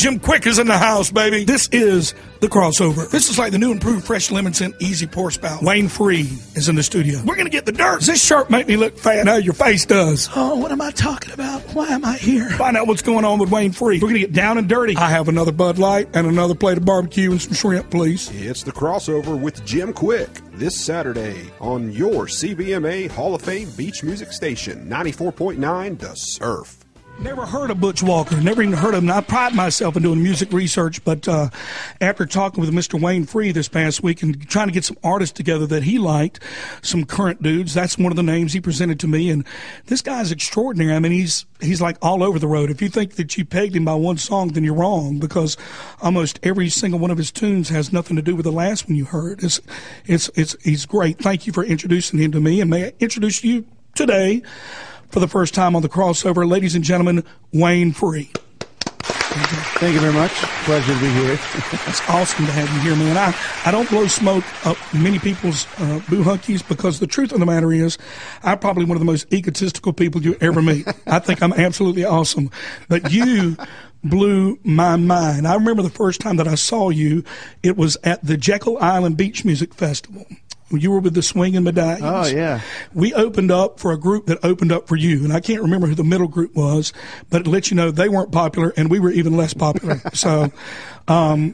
Jim Quick is in the house, baby. This is The Crossover. This is like the new improved fresh lemon scent easy pour spout. Wayne Free is in the studio. We're going to get the dirt. Does this shirt make me look fat? No, your face does. Oh, what am I talking about? Why am I here? Find out what's going on with Wayne Free. We're going to get down and dirty. I have another Bud Light and another plate of barbecue and some shrimp, please. It's The Crossover with Jim Quick this Saturday on your CBMA Hall of Fame beach music station, 94.9 The Surf. Never heard of Butch Walker, never even heard of him. I pride myself in doing music research, but after talking with Mr. Wayne Free this past week and trying to get some artists together that he liked, some current dudes, that's one of the names he presented to me. And this guy's extraordinary. I mean, he's like all over the road. If you think that you pegged him by one song, then you're wrong, because almost every single one of his tunes has nothing to do with the last one you heard. He's great. Thank you for introducing him to me, and may I introduce you today for the first time on The Crossover, ladies and gentlemen, Wayne Free. Thank you very much. Pleasure to be here. It's awesome to have you here, man. I don't blow smoke up many people's boo-hunkies, because the truth of the matter is I'm probably one of the most egotistical people you ever meet. I think I'm absolutely awesome. But you blew my mind. I remember the first time that I saw you, it was at the Jekyll Island Beach Music Festival. You were with the Swinging Medallions. Oh, yeah. We opened up for a group that opened up for you, and I can't remember who the middle group was, but it lets you know they weren't popular, and we were even less popular. So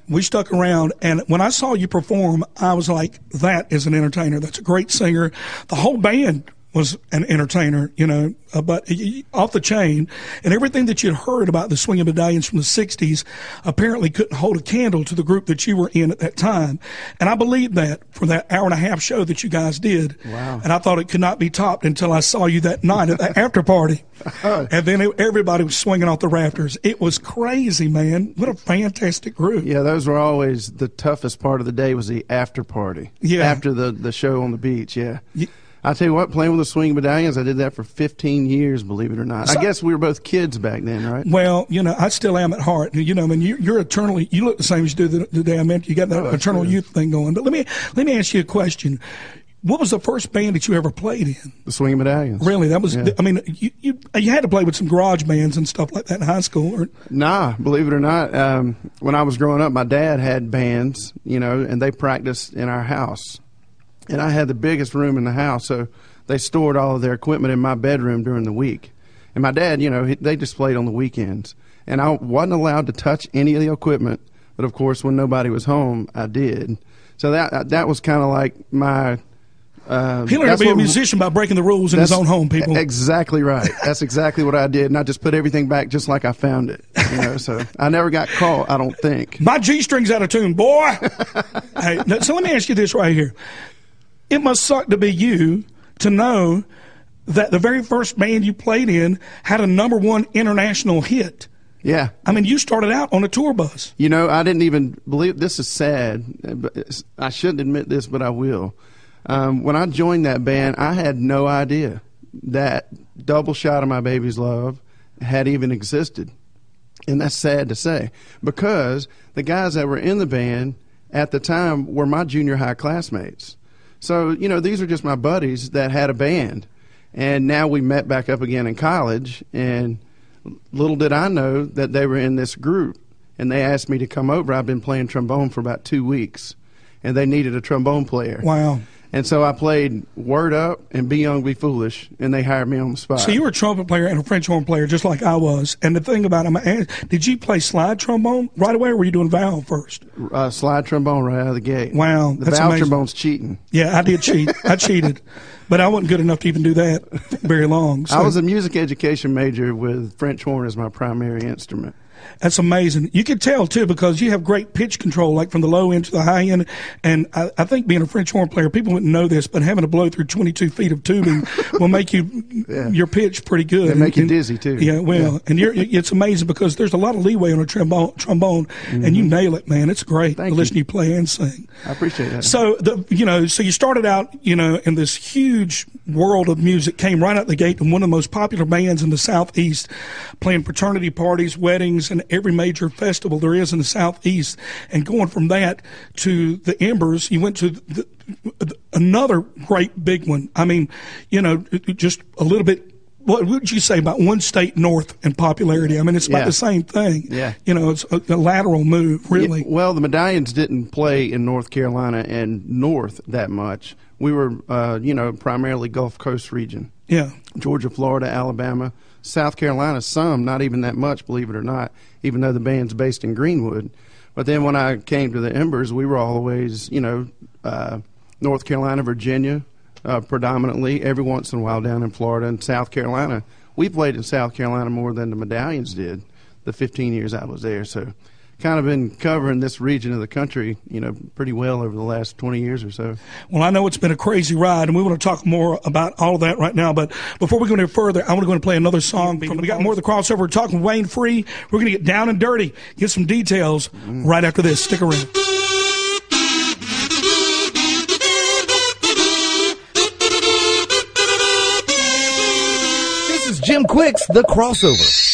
we stuck around, and when I saw you perform, I was like, that is an entertainer. That's a great singer. The whole band was an entertainer, you know, but off the chain. And everything that you'd heard about the Swinging Medallions from the 60s apparently couldn't hold a candle to the group that you were in at that time. And I believed that for that hour-and-a-half show that you guys did. Wow. And I thought it could not be topped until I saw you that night at the after party. And then everybody was swinging off the rafters. It was crazy, man. What a fantastic group. Yeah, those were always the toughest part of the day, was the after party. Yeah. After the show on the beach, yeah. I tell you what, playing with the Swinging Medallions, I did that for 15 years, believe it or not. I guess we were both kids back then, right? Well, you know, I still am at heart. You know, I mean, you're eternally, you look the same as you do the day I met you. You got that eternal youth thing going. But let me ask you a question. What was the first band that you ever played in? The Swinging Medallions. Really? That was, I mean, you had to play with some garage bands and stuff like that in high school. Or? Nah, believe it or not. When I was growing up, my dad had bands, you know, and they practiced in our house. And I had the biggest room in the house, so they stored all of their equipment in my bedroom during the week. And my dad, you know, they just played on the weekends. And I wasn't allowed to touch any of the equipment, but of course, when nobody was home, I did. So that was kind of like my... he learned to be a musician by breaking the rules in his own home, people. Exactly right. That's exactly what I did, and I just put everything back just like I found it. You know, so I never got caught, I don't think. My G-string's out of tune, boy. Hey, so let me ask you this right here. It must suck to be you to know that the very first band you played in had a #1 international hit. Yeah. I mean, you started out on a tour bus. You know, I didn't even believe, this is sad, but I shouldn't admit this, but I will. When I joined that band, I had no idea that Double Shot of My Baby's Love had even existed. And that's sad to say, because the guys that were in the band at the time were my junior high classmates. So, you know, these are just my buddies that had a band. And now we met back up again in college, and little did I know that they were in this group. And they asked me to come over. I've been playing trombone for about 2 weeks, and they needed a trombone player. Wow. And so I played Word Up and Be Young, Be Foolish, and they hired me on the spot. So you were a trumpet player and a French horn player, just like I was. And the thing about it, did you play slide trombone right away, or were you doing valve first? Slide trombone right out of the gate. Wow, the valve trombone's cheating. Yeah, I did cheat. I cheated. But I wasn't good enough to even do that very long. So. I was a music education major with French horn as my primary instrument. That's amazing. You could tell, too, because you have great pitch control, like from the low end to the high end. And I think being a French horn player, people wouldn't know this, but having to blow through 22 feet of tubing will make your pitch pretty good. They make you dizzy, too. Yeah, well, and it's amazing because there's a lot of leeway on a trombone, and you nail it, man. It's great to listen to you play and sing. I appreciate that. So, so you started out, in this huge world of music, came right out the gate, and one of the most popular bands in the Southeast, playing fraternity parties, weddings, and every major festival there is in the Southeast. And going from that to the Embers, you went to another great big one. I mean, just a little bit what would you say about one state north in popularity? I mean, it's about the same thing. Yeah. You know, it's a lateral move, really. Well, the Medallions didn't play in North Carolina and North that much. We were, primarily Gulf Coast region. Yeah. Georgia, Florida, Alabama, South Carolina, some, not even that much, believe it or not, even though the band's based in Greenwood. But then when I came to the Embers, we were always, North Carolina, Virginia, predominantly, every once in a while down in Florida and South Carolina. We played in South Carolina more than the Medallions did the 15 years I was there. So kind of been covering this region of the country, pretty well over the last 20 years or so. Well, I know it's been a crazy ride, and we want to talk more about all of that right now. But before we go any further, I want to go and play another song. We got more of the crossover. We're talking Wayne Free. We're going to get down and dirty, get some details right after this. Stick around. This is Jim Quick's The Crossover.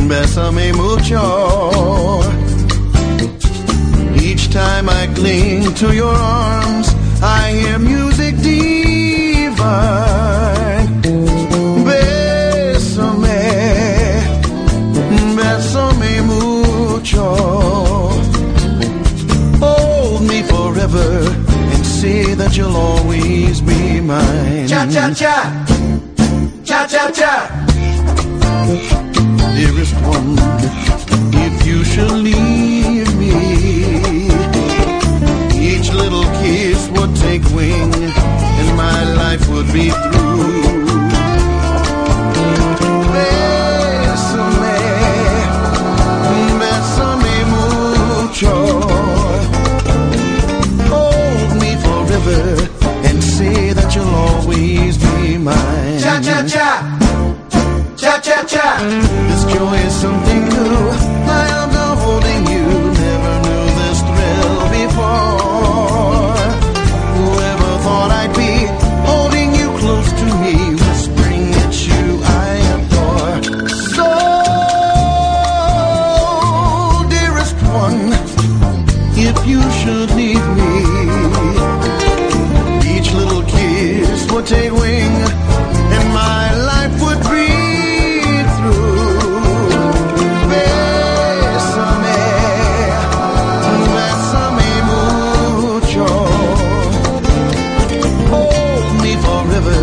Bésame mucho. Each time I cling to your arms, I hear music divine. Bésame, bésame mucho. Hold me forever and say that you'll always be mine. Cha-cha-cha, cha-cha-cha. Dearest one, if you should leave me, each little kiss would take wing and my life would be through. Bésame, bésame mucho. Hold me forever and say that you'll always be mine. Cha-cha-cha, cha-cha-cha. This joy is something new. My arms are holding you. Never knew this thrill before. Whoever thought I'd be holding you close to me, whispering at you I adore. So, dearest one, if you should leave me, each little kiss would take wing and my life would breathe through. Bésame, bésame mucho. Hold me forever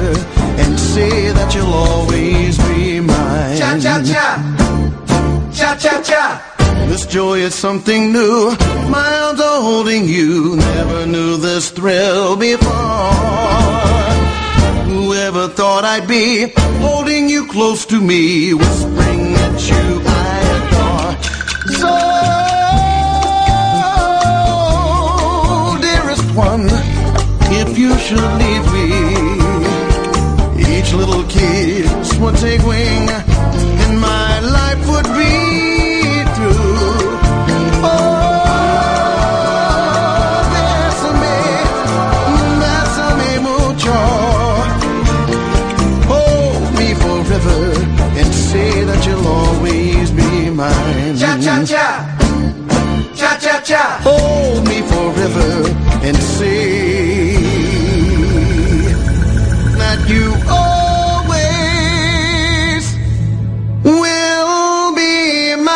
and say that you'll always be mine. Cha-cha-cha, cha-cha-cha. This joy is something new. My arms are holding you. Never knew this thrill before. Whoever thought I'd be holding you close to me, whispering at you I adore. So, dearest one, if you should leave me, each little kiss would take wing and my life would be through. Oh, bésame, bésame mucho. Hold me forever and say that you'll always be mine. Cha-cha-cha, cha-cha-cha. Hold me forever and say that you always will be mine.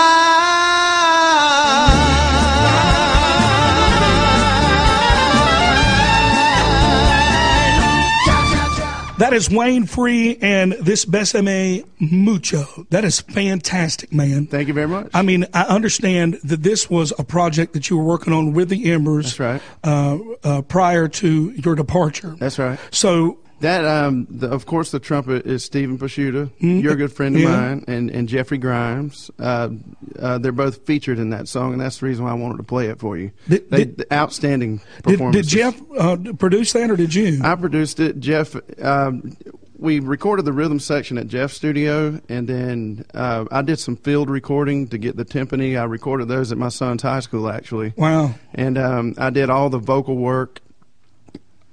That is Wayne Free and this Bésame Mucho. That is fantastic, man. Thank you very much. I mean, I understand that this was a project that you were working on with the Embers. That's right. Prior to your departure. That's right. So that, of course, the trumpet is Stephen Pasciuta, your good friend of mine, and Jeffrey Grimes. They're both featured in that song, and that's the reason why I wanted to play it for you. Outstanding performance. Did Jeff produce that, or did you? I produced it. Jeff, we recorded the rhythm section at Jeff's studio, and then I did some field recording to get the timpani. I recorded those at my son's high school, actually. Wow. And I did all the vocal work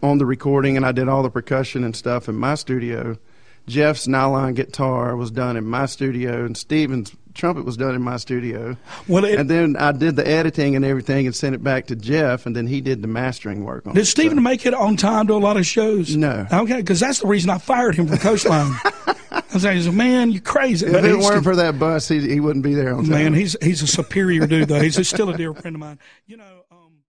on the recording, and I did all the percussion and stuff in my studio. Jeff's nylon guitar was done in my studio, and Stephen's trumpet was done in my studio. And then I did the editing and everything and sent it back to Jeff, and then he did the mastering work on it. Did Stephen make it on time to a lot of shows? No. Okay, because that's the reason I fired him from Coastline. I was like, man, you're crazy. If it weren't for that bus, he wouldn't be there on time. Man, he's a superior dude, though. He's still a dear friend of mine. You know.